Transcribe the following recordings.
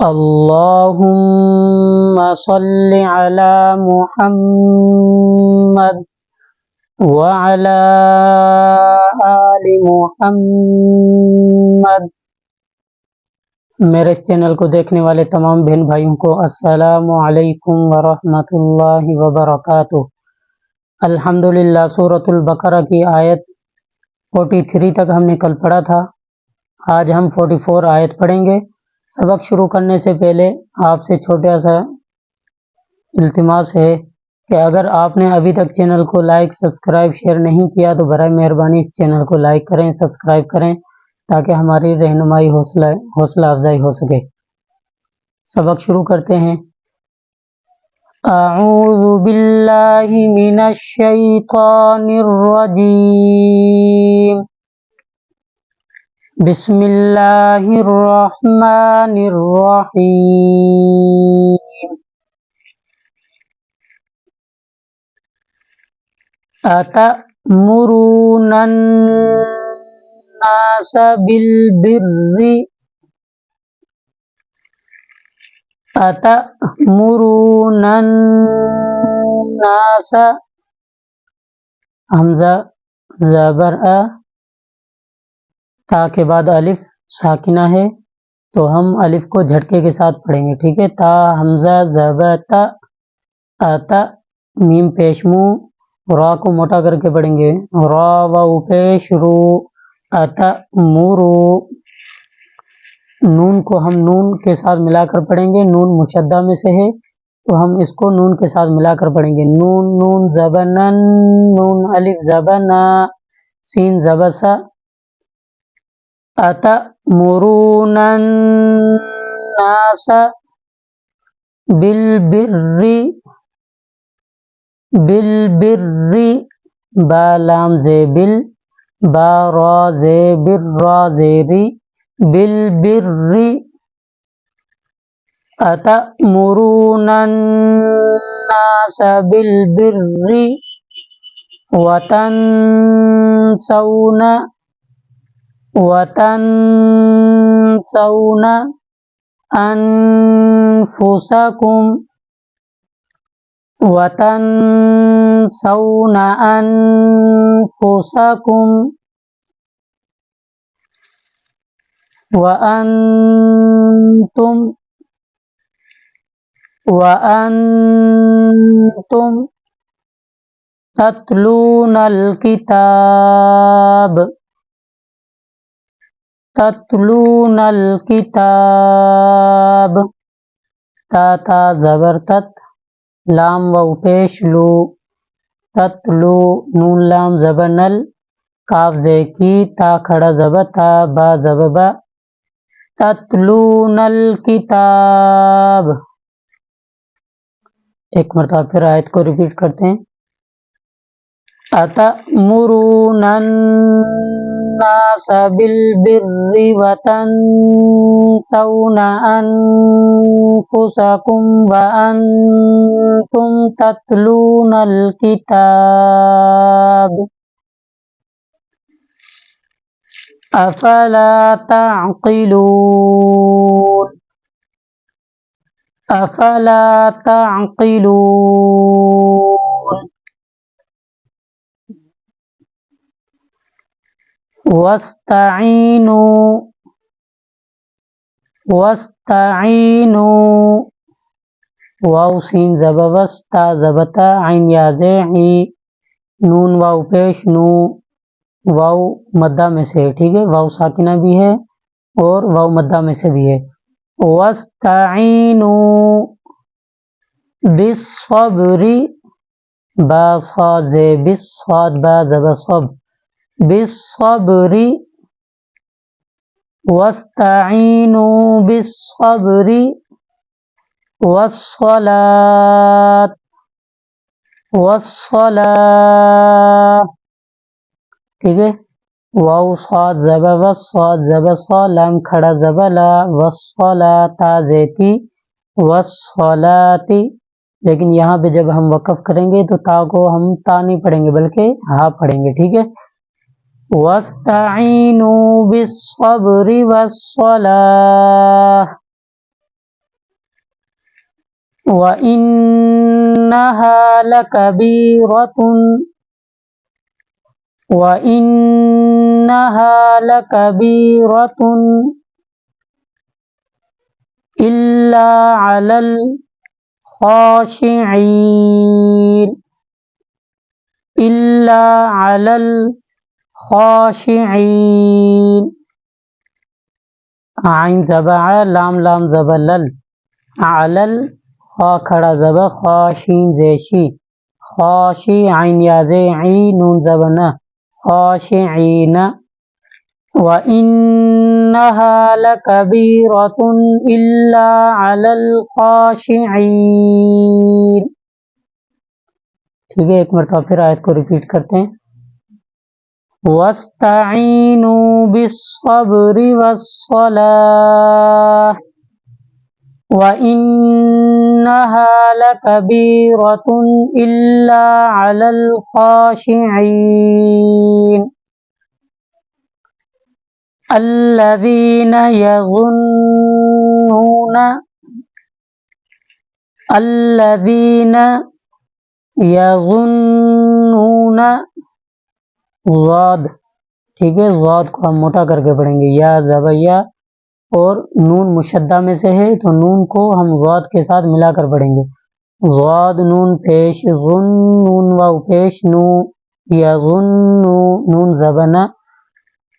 اللهم صل على محمد وعلى آل محمد۔ میرے اس چینل کو دیکھنے والے تمام بہن بھائیوں کو السلام علیکم ورحمۃ اللہ وبرکاتہ۔ الحمدللہ سورۃ البقرہ کی آیت 43 تک ہم نے کل پڑھا تھا۔ آج ہم 44 آیت پڑھیں گے۔ سبق شروع کرنے سے پہلے آپ سے چھوٹا سا التماس ہے کہ اگر آپ نے ابھی تک چینل کو لائک، سبسکرائب، شیئر نہیں کیا تو برائے مہربانی اس چینل کو لائک کریں، سبسکرائب کریں تاکہ ہماری رہنمائی حوصلہ افزائی ہو سکے۔ سبق شروع کرتے ہیں۔ اعوذ باللہ من الشیطان الرجیم، بسم اللہ الرحمن الرحیم۔ اتأمرون الناس بالبر اتأمرون الناس، حمزہ زبر تا کے بعد الف ساکنہ ہے تو ہم الف کو جھٹکے کے ساتھ پڑھیں گے، ٹھیک ہے۔ تا حمزہ زبر تا، اتا میم پیش منہ، را کو موٹا کر کے پڑھیں گے، را واو پیش رو، اتا مرو۔ نون کو ہم نون کے ساتھ ملا کر پڑھیں گے، نون مشدہ میں سے ہے تو ہم اس کو نون کے ساتھ ملا کر پڑھیں گے۔ نون نون زبنن، نون الف زبنا، سین زبسا۔ اتأمرون الناس بالبر، بالبر، با لام زیبل، با را زیبر را زیری، بالبر۔ اتأمرون الناس بالبر وتنسون انفسکم وتنسون انفسکم وانتم تتلون الکتاب، تتلون الکتاب، تا تا زبر تت، لام واو پیش لو، تتلو، نون لام زبر نل، کاف زے کی، تا کھڑا زبر تا، با زبر با، تتلون الکتاب۔ ایک مرتبہ پھر آیت کو ریپیٹ کرتے ہیں۔ اتأمرون الناس بالبر وتنسون انفسکم وانتم تتلون الکتاب افلا تعقلون، افلا تعقلون۔ واستعینوا، واو سین زبر وستا زبتا، عین یا زیعی، نون واو پیش نو، واو مدہ میں سے ہے، ٹھیک ہے، واو ساکنہ بھی ہے اور واو مدہ میں سے بھی ہے۔ واستعینوا بالصبر، با صاد زے بس، صاد با زبر صب، بالصبر، واستعینوا بالصبر والصلاة، والصلاة، ٹھیک ہے۔ واو صاد زبر وس، صاد زبر صا، لام کھڑا زبر لا، والصلاة، تا زیتی، والصلاة، لیکن یہاں پہ جب ہم وقف کریں گے تو تا کو ہم تا نہیں پڑھیں گے بلکہ ہا پڑھیں گے، ٹھیک ہے۔ واستعینوا بالصبر والصلاة، وَإِنَّهَا لَكَبِيرَةٌ إِلَّا عَلَى الْخَاشِعِينَ عین زبر لام لام زبر لل علل خا کھڑا زبر خاشین زیشی خاشی عین یازے عین نون زبر نہ خاشعین وَإِنَّهَا لَكَبِيرَةٌ إِلَّا عَلَى الْخَاشِعِينَ. ٹھیک ہے، ایک مرتبہ پھر آیت کو ریپیٹ کرتے ہیں. وَاسْتَعِينُوا بِالصَّبْرِ وَالصَّلَاةِ وَإِنَّهَا لَكَبِيرَةٌ إِلَّا عَلَى الْخَاشِعِينَ الَّذِينَ يَظُنُّونَ ضاد. ٹھیک ہے، ضاد کو ہم موٹا کر کے پڑھیں گے، یا زبیا اور نون مشدہ میں سے ہے تو نون کو ہم ضاد کے ساتھ ملا کر پڑھیں گے. ضاد نون پیش ظن نون واو پیش نو یظن نون زبنا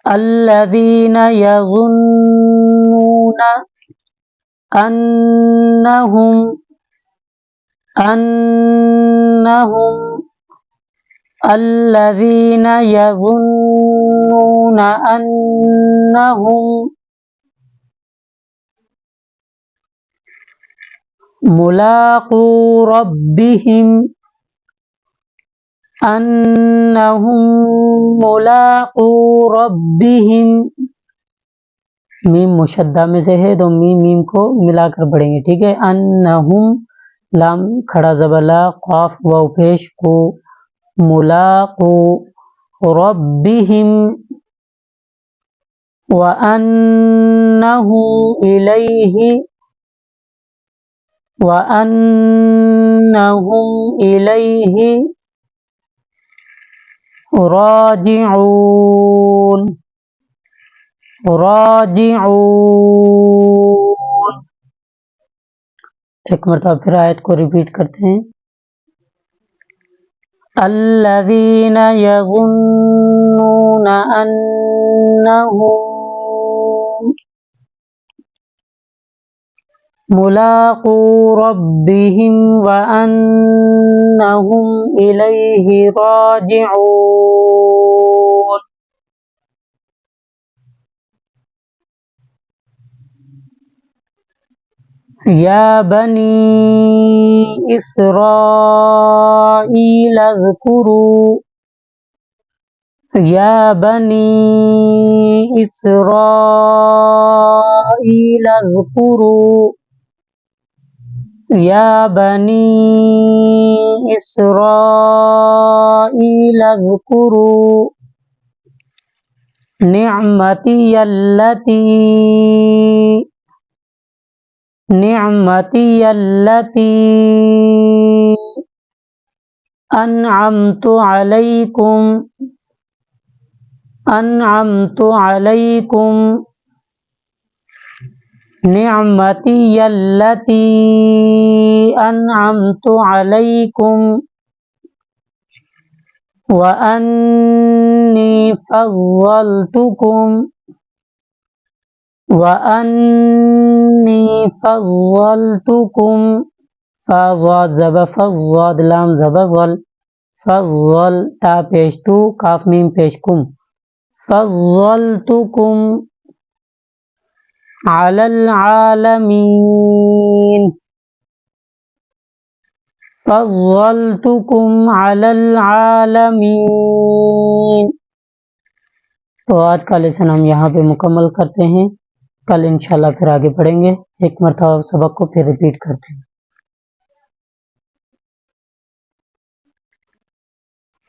الذین یظنون انہم الذین یظنون انہم ملاقو ربہم میم مشدہ میں سے ہے تو میم کو ملا کر پڑھیں گے. ٹھیک ہے، انہم لام کھڑا زبر لا قاف واو پیش کو ملاقو ربہم وَأَنَّهُمْ إِلَيْهِ راجعون. ایک مرتبہ پھر آیت کو ریپیٹ کرتے ہیں. الذین یظنون انہم ملاقو ربہم وَأَنَّهُمْ إِلَيْهِ راجعون. یا بنی اسرائیل اذکروا نعمتی التی انعمت علیکم وَأَنِّي فَضَّلْتُكُمْ فَضَّاد زبر فضاد لام زبر ظل فضل تا پیش تو کاف میم پیش کم فضلتکم علی العالمین تو آج کا لیسن ہم یہاں پہ مکمل کرتے ہیں. کل انشاءاللہ پھر آگے پڑھیں گے. ایک مرتبہ سبق کو پھر ریپیٹ کرتے ہیں.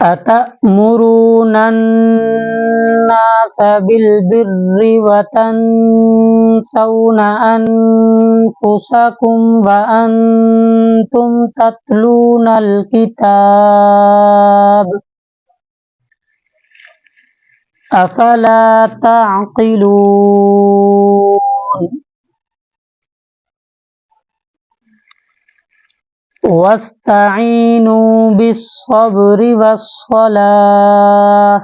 أتأمرون الناس بالبر وتنسون أنفسكم وأنتم تتلون الكتاب أفلا تعقلون واستعينوا بالصبر والصلاة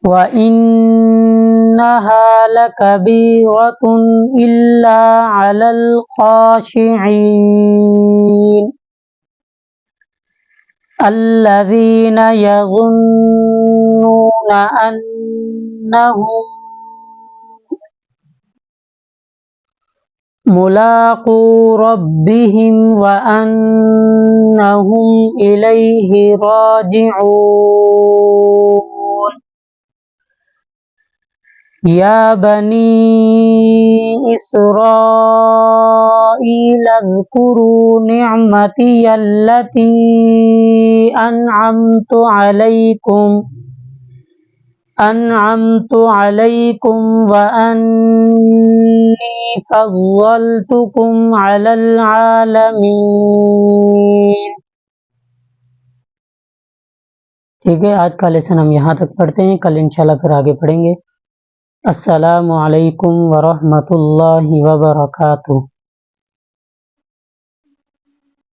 وإنها لكبيرة إلا على الخاشعين الذين يظنون أنهم ملاقو ربهم وأنهم إليه راجعون يا بني إسرائيل اذكروا نعمتي التي أنعمت عليكم وأني فضلتكم على العالمين. ٹھیک ہے، آج کا لیسن ہم یہاں تک پڑھتے ہیں، کل انشاءاللہ پھر آگے پڑھیں گے. السلام علیکم ورحمۃ اللہ وبرکاتہ.